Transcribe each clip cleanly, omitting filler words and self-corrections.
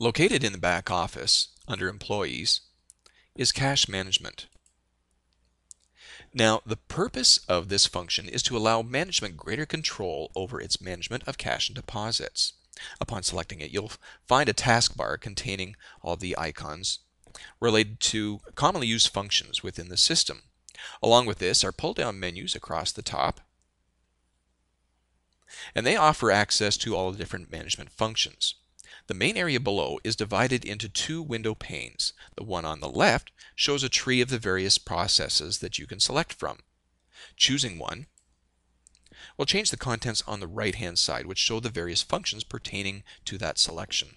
Located in the back office under Employees is Cash Management. Now, the purpose of this function is to allow management greater control over its management of cash and deposits. Upon selecting it, you'll find a taskbar containing all the icons related to commonly used functions within the system. Along with this are pull-down menus across the top, and they offer access to all the different management functions. The main area below is divided into two window panes. The one on the left shows a tree of the various processes that you can select from. Choosing one will change the contents on the right-hand side, which show the various functions pertaining to that selection.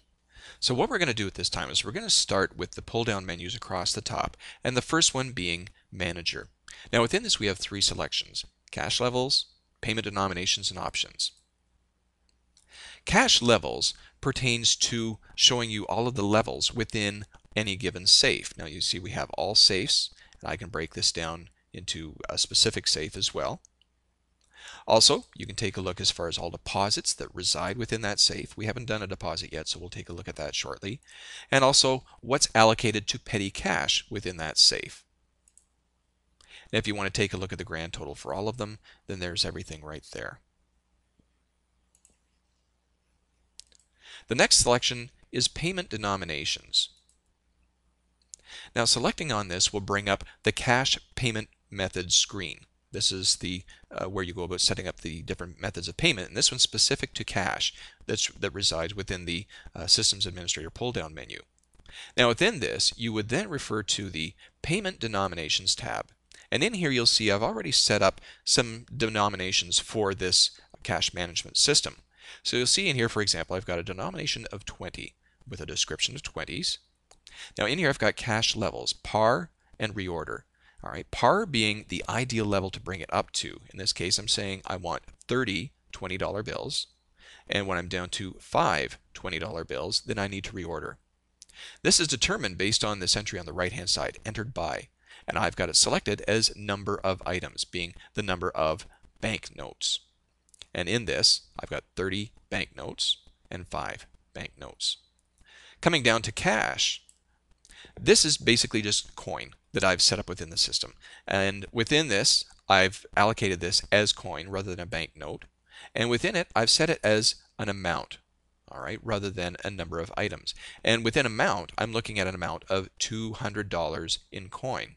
So what we're going to do at this time is we're going to start with the pull-down menus across the top, and the first one being Manager. Now within this we have three selections: cash levels, payment denominations, and options. Cash levels pertains to showing you all of the levels within any given safe. Now you see we have all safes, and I can break this down into a specific safe as well. Also, you can take a look as far as all deposits that reside within that safe. We haven't done a deposit yet, so we'll take a look at that shortly. And also what's allocated to petty cash within that safe. And if you want to take a look at the grand total for all of them, then there's everything right there. The next selection is Payment Denominations. Now selecting on this will bring up the Cash Payment Method screen. This is the where you go about setting up the different methods of payment, and this one's specific to cash that resides within the Systems Administrator pull-down menu. Now within this, you would then refer to the Payment Denominations tab, and in here you'll see I've already set up some denominations for this cash management system. So you'll see in here, for example, I've got a denomination of 20 with a description of 20s. Now in here I've got cash levels, par and reorder. All right, par being the ideal level to bring it up to. In this case, I'm saying I want 30 $20 bills, and when I'm down to 5 $20 bills, then I need to reorder. This is determined based on this entry on the right-hand side, entered by, and I've got it selected as number of items, being the number of banknotes. And in this, I've got 30 banknotes and 5 banknotes. Coming down to cash, this is basically just coin that I've set up within the system. And within this, I've allocated this as coin rather than a banknote. And within it, I've set it as an amount, all right, rather than a number of items. And within amount, I'm looking at an amount of $200 in coin.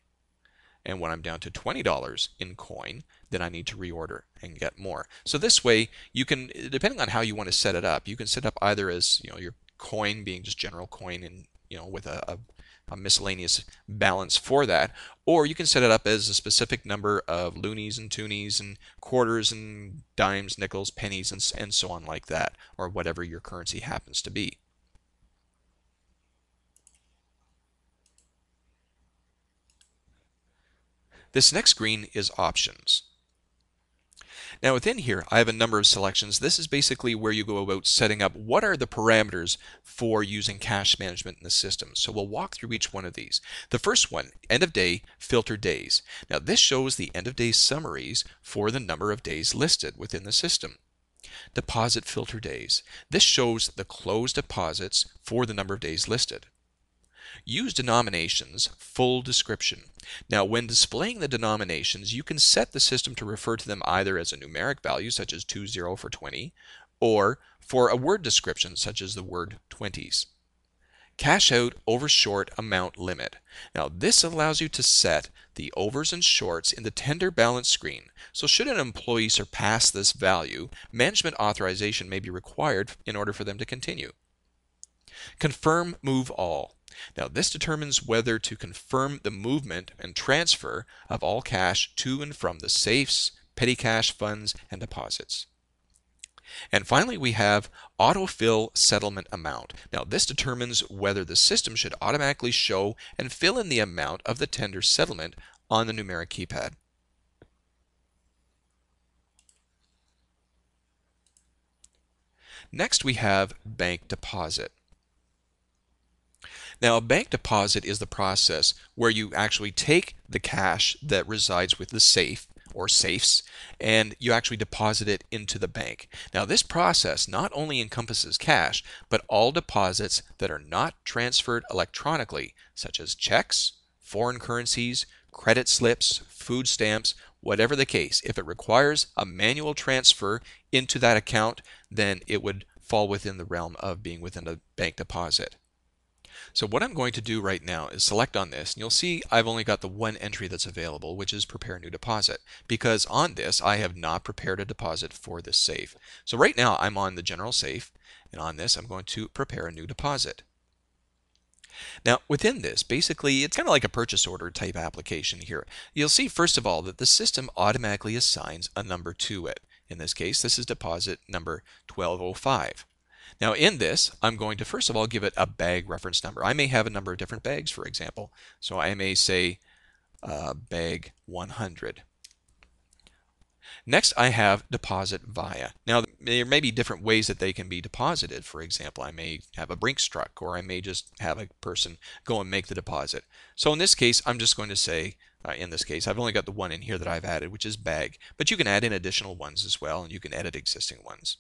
And when I'm down to $20 in coin, then I need to reorder and get more. So this way, you can, depending on how you want to set it up, you can set up either as, your coin being just general coin and, with a miscellaneous balance for that, or you can set it up as a specific number of loonies and toonies and quarters and dimes, nickels, pennies, and so on like that, or whatever your currency happens to be. This next screen is Options. Now within here, I have a number of selections. This is basically where you go about setting up what are the parameters for using cash management in the system. So we'll walk through each one of these. The first one, end of day, filter days. Now this shows the end of day summaries for the number of days listed within the system. Deposit filter days. This shows the closed deposits for the number of days listed. Use denominations, full description. Now when displaying the denominations, you can set the system to refer to them either as a numeric value such as 20 for 20, or for a word description such as the word 20s. Cash out over short amount limit. Now this allows you to set the overs and shorts in the tender balance screen. So should an employee surpass this value, management authorization may be required in order for them to continue. Confirm move all. Now this determines whether to confirm the movement and transfer of all cash to and from the safes, petty cash funds, and deposits. And finally we have autofill settlement amount. Now this determines whether the system should automatically show and fill in the amount of the tender settlement on the numeric keypad. Next we have bank deposit. Now a bank deposit is the process where you actually take the cash that resides with the safe or safes, and you actually deposit it into the bank. Now this process not only encompasses cash, but all deposits that are not transferred electronically, such as checks, foreign currencies, credit slips, food stamps, whatever the case. If it requires a manual transfer into that account, then it would fall within the realm of being within a bank deposit. So what I'm going to do right now is select on this, and you'll see I've only got the one entry that's available, which is prepare new deposit, because on this I have not prepared a deposit for this safe. So right now I'm on the general safe, and on this I'm going to prepare a new deposit. Now within this, basically it's kind of like a purchase order type application here. You'll see first of all that the system automatically assigns a number to it. In this case, this is deposit number 1205. Now in this, I'm going to first of all give it a bag reference number. I may have a number of different bags, for example. So I may say bag 100. Next, I have deposit via. Now there may be different ways that they can be deposited. For example, I may have a Brinks truck, or I may just have a person go and make the deposit. So in this case, I'm just going to say, in this case, I've only got the one in here that I've added, which is bag. But you can add in additional ones as well, and you can edit existing ones.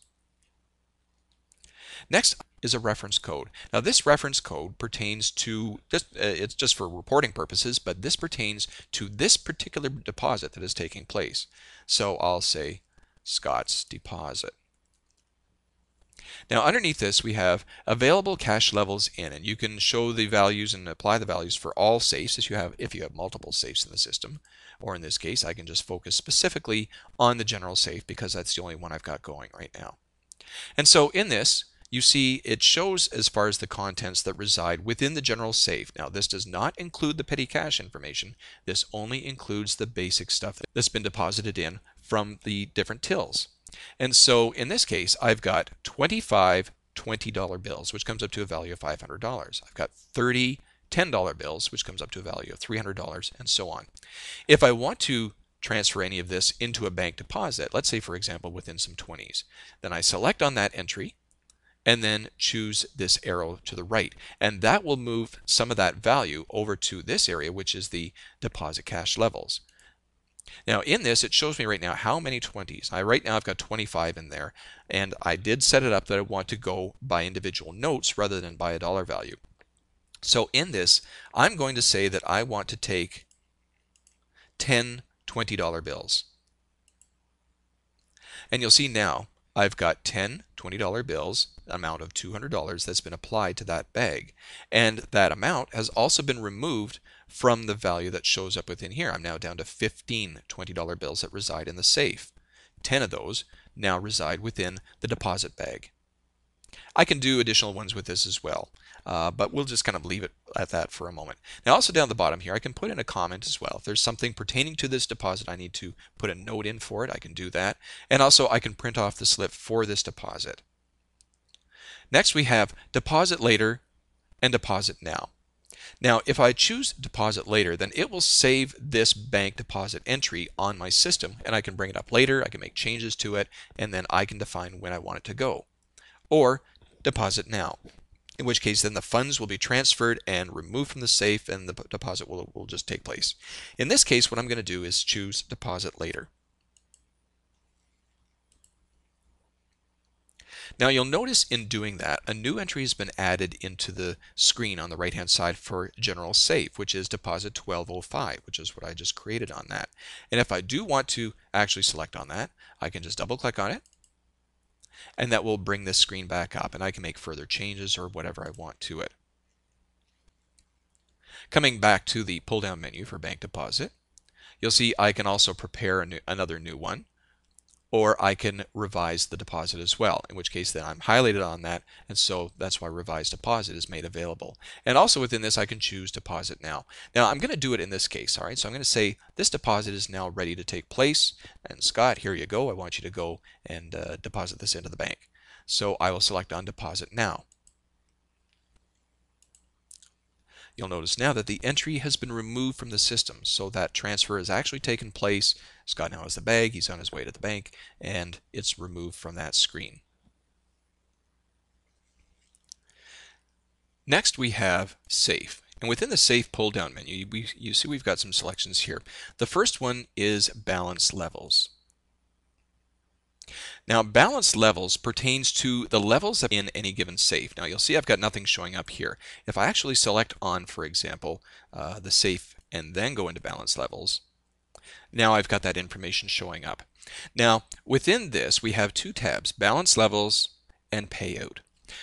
Next is a reference code. Now this reference code pertains to, it's just for reporting purposes, but this pertains to this particular deposit that is taking place. So I'll say Scott's deposit. Now underneath this we have available cash levels in, and you can show the values and apply the values for all safes if you have multiple safes in the system. Or in this case I can just focus specifically on the general safe because that's the only one I've got going right now. And so in this, you see it shows as far as the contents that reside within the general safe. Now this does not include the petty cash information. This only includes the basic stuff that's been deposited in from the different tills. And so in this case I've got 25 $20 bills, which comes up to a value of $500. I've got 30 $10 bills, which comes up to a value of $300, and so on. If I want to transfer any of this into a bank deposit, let's say for example within some 20s, then I select on that entry and then choose this arrow to the right, and that will move some of that value over to this area, which is the deposit cash levels. Now in this it shows me right now how many 20s. Right now I've got 25 in there, and I did set it up that I want to go by individual notes rather than by a dollar value. So in this I'm going to say that I want to take 10 $20 bills. And you'll see now I've got 10 $20 bills, amount of $200 that's been applied to that bag. And that amount has also been removed from the value that shows up within here. I'm now down to 15 $20 bills that reside in the safe. 10 of those now reside within the deposit bag. I can do additional ones with this as well, but we'll just kind of leave it at that for a moment. Now also down the bottom here I can put in a comment as well. If there's something pertaining to this deposit I need to put a note in for it, I can do that. And also I can print off the slip for this deposit. Next we have deposit later and deposit now. Now if I choose deposit later, then it will save this bank deposit entry on my system, and I can bring it up later, I can make changes to it, and then I can define when I want it to go. Or deposit now, in which case then the funds will be transferred and removed from the safe, and the deposit will just take place. In this case what I'm going to do is choose deposit later. Now you'll notice in doing that a new entry has been added into the screen on the right hand side for general safe, which is deposit 1205, which is what I just created on that. And if I do want to actually select on that, I can just double click on it, and that will bring this screen back up, and I can make further changes or whatever I want to it. Coming back to the pull down menu for bank deposit, you'll see I can also prepare another new one, or I can revise the deposit as well, in which case then I'm highlighted on that, and so that's why revised deposit is made available. And also within this I can choose deposit now. Now I'm going to do it in this case, alright, so I'm going to say this deposit is now ready to take place, and Scott, here you go, I want you to go and deposit this into the bank. So I will select on deposit now. You'll notice now that the entry has been removed from the system, so that transfer has actually taken place. Scott now has the bag, he's on his way to the bank, and it's removed from that screen. Next we have safe. And within the Safe pull-down menu, you see we've got some selections here. The first one is Balance Levels. Now, balance levels pertains to the levels in any given safe. Now, you'll see I've got nothing showing up here. If I actually select on, for example, the safe and then go into balance levels, now I've got that information showing up. Now, within this, we have two tabs, Balance Levels and Payout.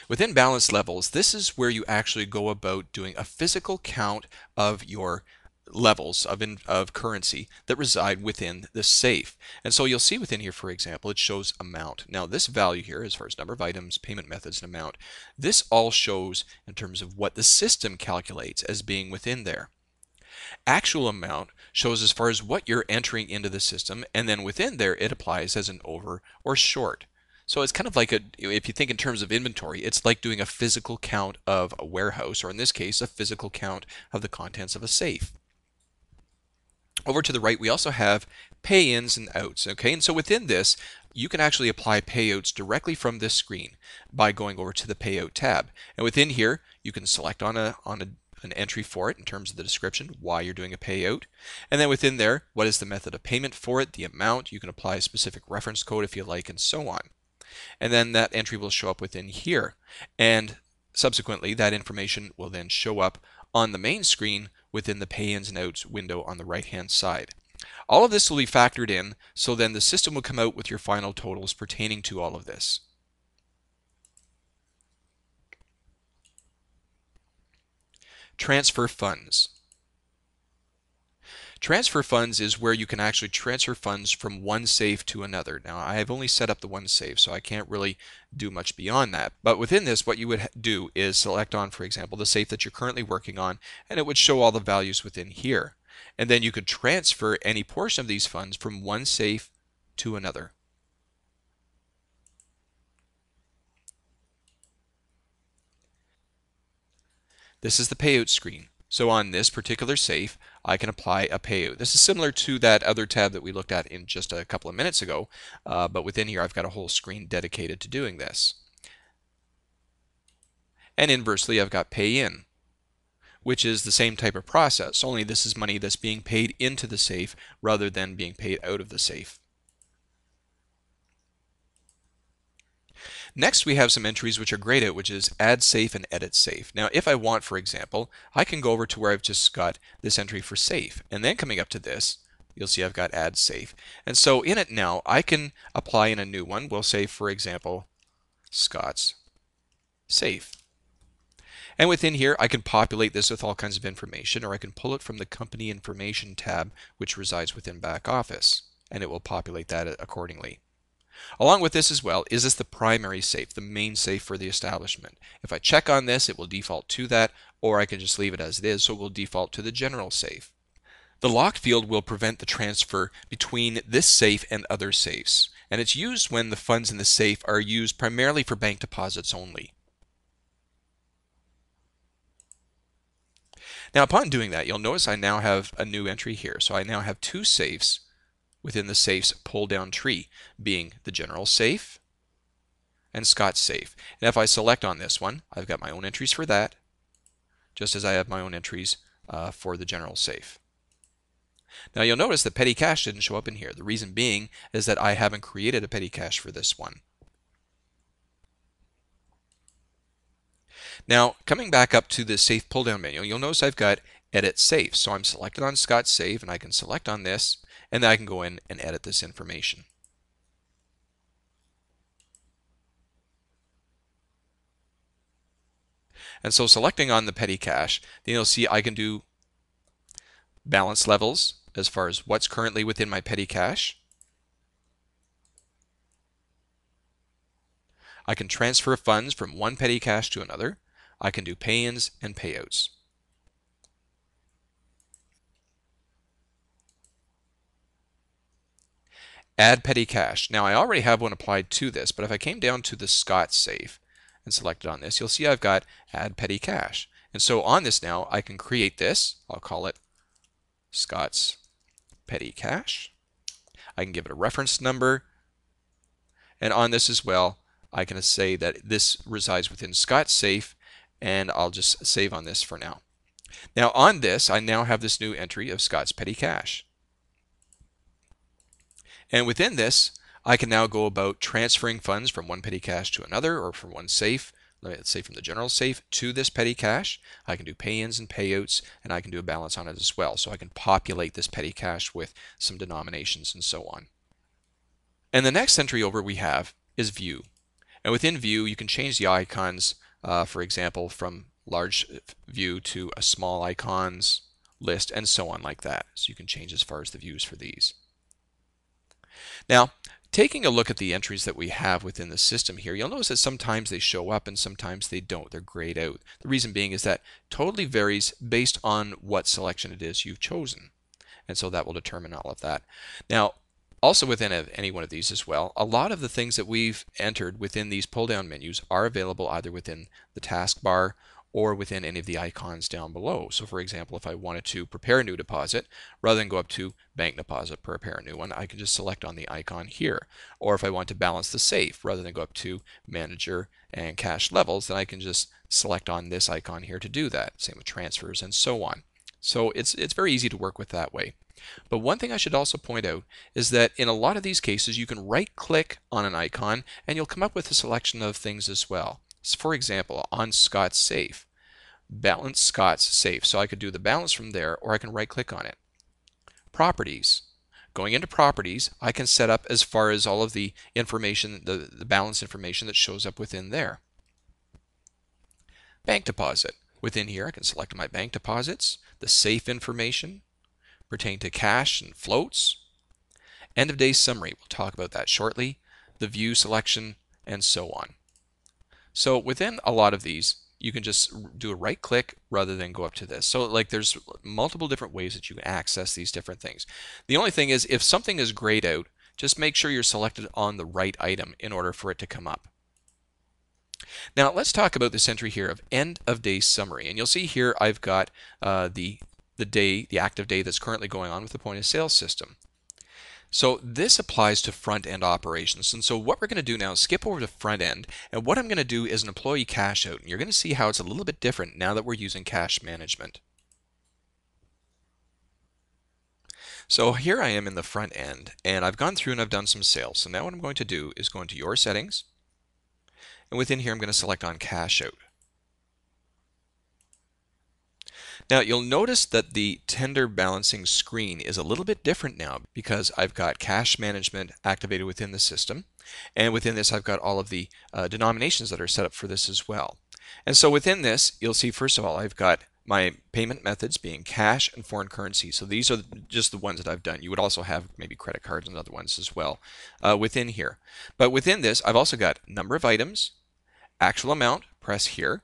Within Balance Levels, this is where you actually go about doing a physical count of your levels of currency that reside within the safe. And so you'll see within here, for example, it shows amount. Now this value here, as far as number of items, payment methods, and amount, this all shows in terms of what the system calculates as being within there. Actual amount shows as far as what you're entering into the system, and then within there it applies as an over or short. So it's kind of like if you think in terms of inventory, it's like doing a physical count of a warehouse, or in this case, a physical count of the contents of a safe. Over to the right, we also have pay-ins and outs, okay? And so within this, you can actually apply payouts directly from this screen by going over to the Payout tab. And within here, you can select on an entry for it in terms of the description, why you're doing a payout. And then within there, what is the method of payment for it, the amount, you can apply a specific reference code if you like, and so on. And then that entry will show up within here. And subsequently, that information will then show up on the main screen within the pay-ins and outs window on the right-hand side. All of this will be factored in, so then the system will come out with your final totals pertaining to all of this. Transfer funds. Transfer funds is where you can actually transfer funds from one safe to another. Now, I have only set up the one safe, so I can't really do much beyond that. But within this, what you would do is select on, for example, the safe that you're currently working on, and it would show all the values within here. And then you could transfer any portion of these funds from one safe to another. This is the payout screen. So on this particular safe, I can apply a payout. This is similar to that other tab that we looked at in just a couple of minutes ago, but within here I've got a whole screen dedicated to doing this. And inversely, I've got pay in, which is the same type of process, only this is money that's being paid into the safe rather than being paid out of the safe. Next, we have some entries which are grayed out, which is add safe and edit safe. Now, if I want, for example, I can go over to where I've just got this entry for safe, and then coming up to this, you'll see I've got add safe. And so in it now, I can apply in a new one. We'll say, for example, Scott's safe. And within here, I can populate this with all kinds of information, or I can pull it from the company information tab, which resides within back office, and it will populate that accordingly. Along with this as well, is this the primary safe, the main safe for the establishment? If I check on this, it will default to that, or I can just leave it as it is, so it will default to the general safe. The locked field will prevent the transfer between this safe and other safes, and it's used when the funds in the safe are used primarily for bank deposits only. Now, upon doing that, you'll notice I now have a new entry here. So I now have two safes within the safes pull-down tree, being the general safe and Scott's safe. And if I select on this one, I've got my own entries for that, just as I have my own entries for the general safe. Now you'll notice that petty cash didn't show up in here. The reason being is that I haven't created a petty cash for this one. Now, coming back up to the safe pull-down menu, you'll notice I've got edit safe. So I'm selected on Scott's safe, and I can select on this, and then I can go in and edit this information. And so selecting on the petty cash, then you'll see I can do balance levels as far as what's currently within my petty cash. I can transfer funds from one petty cash to another. I can do pay-ins and payouts. Add petty cash. Now I already have one applied to this, but if I came down to the Scott safe and selected on this, you'll see I've got add petty cash. And so on this now, I can create this. I'll call it Scott's petty cash. I can give it a reference number. And on this as well, I can say that this resides within Scott's safe, and I'll just save on this for now. Now on this, I now have this new entry of Scott's Petty Cash. And within this, I can now go about transferring funds from one petty cash to another, or from one safe, let's say from the general safe to this petty cash. I can do pay-ins and payouts, and I can do a balance on it as well. So I can populate this petty cash with some denominations and so on. And the next entry over we have is View. And within View, you can change the icons, for example, from large view to a small icons list and so on like that. So you can change as far as the views for these. Now, taking a look at the entries that we have within the system here, you'll notice that sometimes they show up and sometimes they don't. They're grayed out. The reason being is that totally varies based on what selection it is you've chosen. And so that will determine all of that. Now, also within any one of these as well, a lot of the things that we've entered within these pull-down menus are available either within the taskbar or within any of the icons down below. So for example, if I wanted to prepare a new deposit, rather than go up to bank deposit, prepare a new one, I can just select on the icon here. Or if I want to balance the safe, rather than go up to manager and cash levels, then I can just select on this icon here to do that. Same with transfers and so on. So it's very easy to work with that way. But one thing I should also point out is that in a lot of these cases you can right click on an icon and you'll come up with a selection of things as well. So for example, on Scott's Safe, balance Scott's Safe. So I could do the balance from there, or I can right click on it. Properties. Going into properties, I can set up as far as all of the information, the balance information that shows up within there. Bank deposit. Within here I can select my bank deposits, the safe information, pertain to cash and floats, end of day summary, we'll talk about that shortly, the view selection, and so on. So within a lot of these, you can just do a right click rather than go up to this. So like there's multiple different ways that you can access these different things. The only thing is if something is grayed out, just make sure you're selected on the right item in order for it to come up. Now let's talk about this entry here of end of day summary. And you'll see here I've got the active day that's currently going on with the point of sale system. So this applies to front end operations. And so what we're going to do now is skip over to front end. And what I'm going to do is an employee cash out. And you're going to see how it's a little bit different now that we're using cash management. So here I am in the front end, and I've gone through and I've done some sales. So now what I'm going to do is go into your settings. And within here I'm going to select on cash out. Now you'll notice that the tender balancing screen is a little bit different now because I've got cash management activated within the system, and within this I've got all of the denominations that are set up for this as well. And so within this you'll see first of all I've got my payment methods being cash and foreign currency. So these are just the ones that I've done. You would also have maybe credit cards and other ones as well within here. But within this I've also got number of items, actual amount, press here,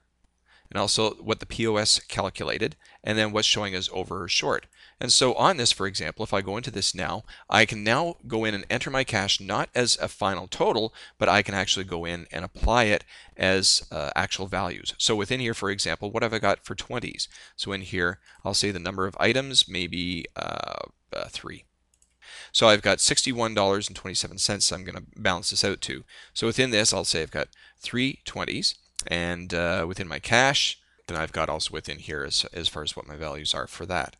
and also what the POS calculated, and then what's showing as over or short. And so on this, for example, if I go into this now, I can now go in and enter my cash not as a final total, but I can actually go in and apply it as actual values. So within here, for example, what have I got for 20s? So in here, I'll say the number of items, maybe 3. So I've got $61.27 I'm going to balance this out to. So within this, I'll say I've got 3 20s. And within my cash, then I've got also within here as far as what my values are for that.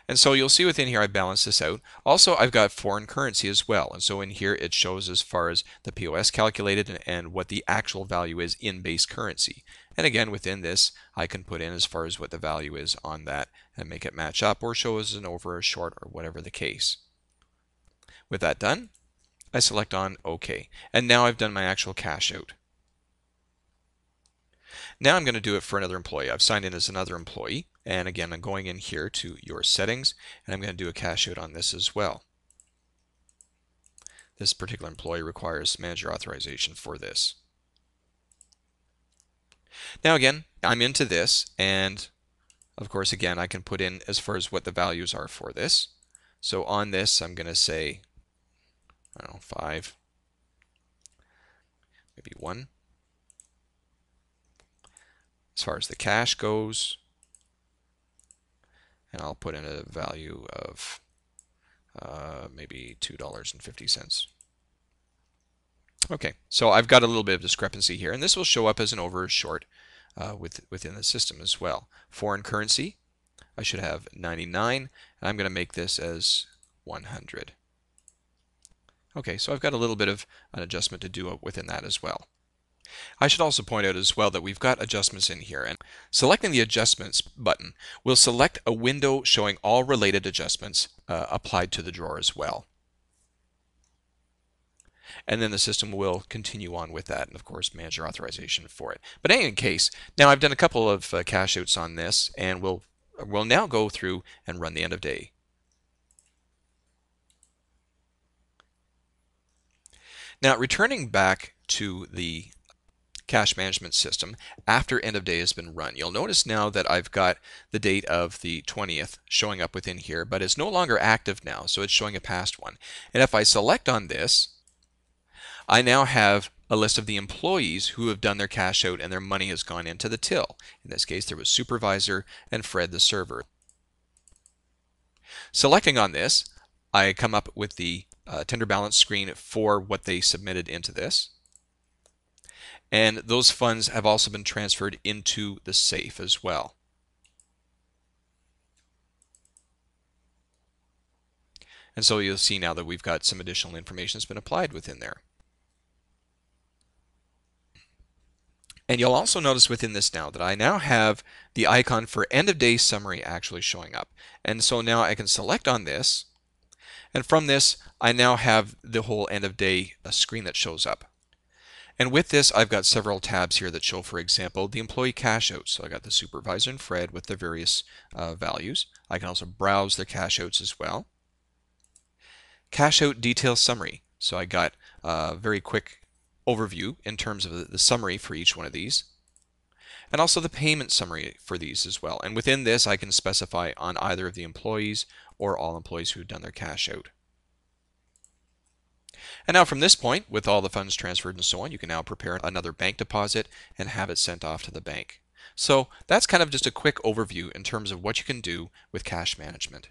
And so you'll see within here I balance this out. Also, I've got foreign currency as well. And so in here it shows as far as the POS calculated and what the actual value is in base currency. And again, within this, I can put in as far as what the value is on that and make it match up or show as an over or short or whatever the case. With that done, I select on OK, and now I've done my actual cash out. Now I'm going to do it for another employee. I've signed in as another employee, and again I'm going in here to your settings, and I'm going to do a cash out on this as well. This particular employee requires manager authorization for this. Now again, I'm into this, and of course again I can put in as far as what the values are for this. So on this I'm going to say, I don't know, 5, maybe 1. As far as the cash goes, and I'll put in a value of maybe $2.50. Okay, so I've got a little bit of discrepancy here, and this will show up as an over or short within the system as well. Foreign currency, I should have 99, and I'm going to make this as 100. Okay, so I've got a little bit of an adjustment to do within that as well. I should also point out as well that we've got adjustments in here, and selecting the Adjustments button will select a window showing all related adjustments applied to the drawer as well. And then the system will continue on with that, and of course manager authorization for it. But in any case, now I've done a couple of cash outs on this, and we'll now go through and run the end of day. Now returning back to the cash management system after end of day has been run, you'll notice now that I've got the date of the 20th showing up within here, but it's no longer active now, so it's showing a past one. And if I select on this, I now have a list of the employees who have done their cash out and their money has gone into the till. In this case, there was Supervisor and Fred the server. Selecting on this, I come up with the tender balance screen for what they submitted into this. And those funds have also been transferred into the safe as well. And so you'll see now that we've got some additional information that's been applied within there. And you'll also notice within this now that I now have the icon for end of day summary actually showing up. And so now I can select on this, and from this I now have the whole end of day screen that shows up. And with this, I've got several tabs here that show, for example, the employee cash outs. So I got the Supervisor and Fred with their various values. I can also browse their cash outs as well. Cash out detail summary. So I got a very quick overview in terms of the summary for each one of these. And also the payment summary for these as well. And within this, I can specify on either of the employees or all employees who've done their cash out. And now from this point, with all the funds transferred and so on, you can now prepare another bank deposit and have it sent off to the bank. So that's kind of just a quick overview in terms of what you can do with cash management.